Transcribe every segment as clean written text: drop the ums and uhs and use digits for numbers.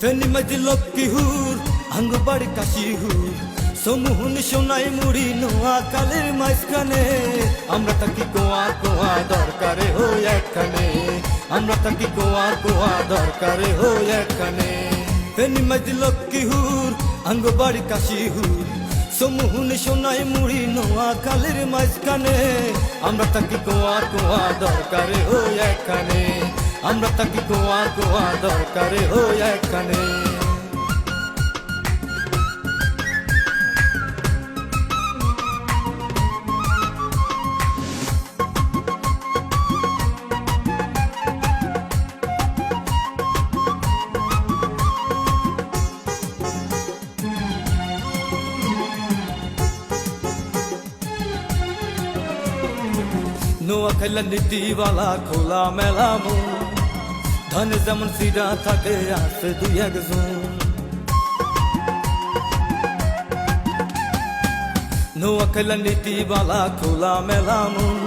ফেনি মাঝি লক্ষ্মী হুর আঙ্গ বাড়ি কাশি হুর সমুহন সোনাই মুড়ি নোয়া কালের মাঝখানে আমরা থাকি কোয়া কোয়া দরকারে হই একখানে আমরা থাকি কোয়া কোয়া দরকারে হই একখানে ফেনি মাঝি লক্ষ্মী হুর আঙ্গ বাড়ি কাশি হুর সমুহন সোনাই মুড়ি নোয়া কালের মাঝখানে আমরা থাকি কোয়া কোয়া দরকারে হই একখানে আমরা থাকি কোয়া কোয়া দরকারে হই একখানে নোয়া খাইলা নীতিওয়ালা খোলা মেলা মন ধানে যেমন সিডা থাকে আছে দুই একজন নোয়া খাইলা নীতিওয়ালা খোলা মেলা মন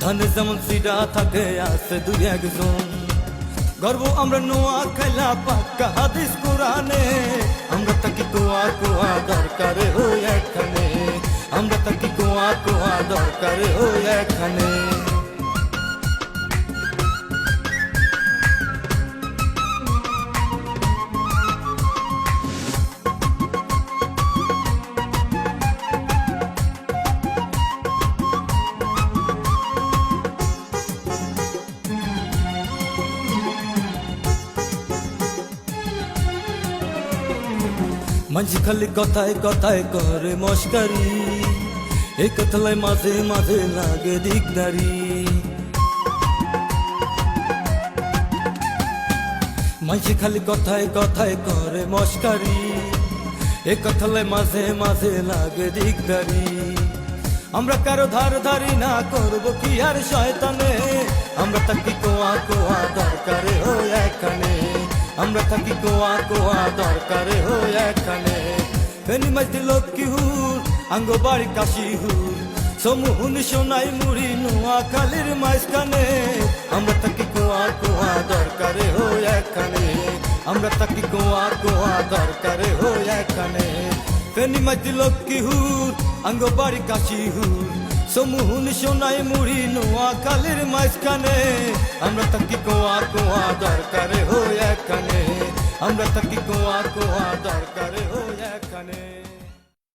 ধানে যেমন সিডা থাকে আছে দুই একজন গর্ব আমরা নোয়া খাইলা পাক্কা হাদিস কোরআনে আমরা থাকি কোয়া কোয়া দরকারে হই একখানে আমরা থাকি কোয়া কোয়া দরকারে হই একখানে মাঝি খালি কথায় কথায় করে মস্কারি এই কথায় মাঝে মাঝে লাগে দিকদারি মাঝি খালি কথায় কথায় করে মস্কারি এই কথায় মাঝে মাঝে লাগে দিকদারি আমরা কারো ধার ধারি না করব কি আর শয়তানে আমরা থাকি কোয়া কোয়া দরকারে হই একখানে আমরা থাকি কোয়া কোয়া দরকারে হই একখানে ফেনি মাঝি লক্ষ্মী হুর আঙ্গ বাড়ি কাশি হুর সমুহন সোনাই মুড়ি নোয়া কালের মাঝখানে আমরা থাকি কোয়া কোয়া দরকারে হই একখানে আমরা থাকি কোয়া কোয়া দরকারে হই একখানে ফেনি মাঝি লক্ষ্মী হুর আঙ্গ বাড়ি কাশি হুর সমুহন সোনাই মুড়ি নোয়া কালের মাঝখানে আমরা থাকি কোয়া কোয়া দরকারে হই একখানে আমরা থাকি কোয়া কোয়া দরকারে হই একখানে।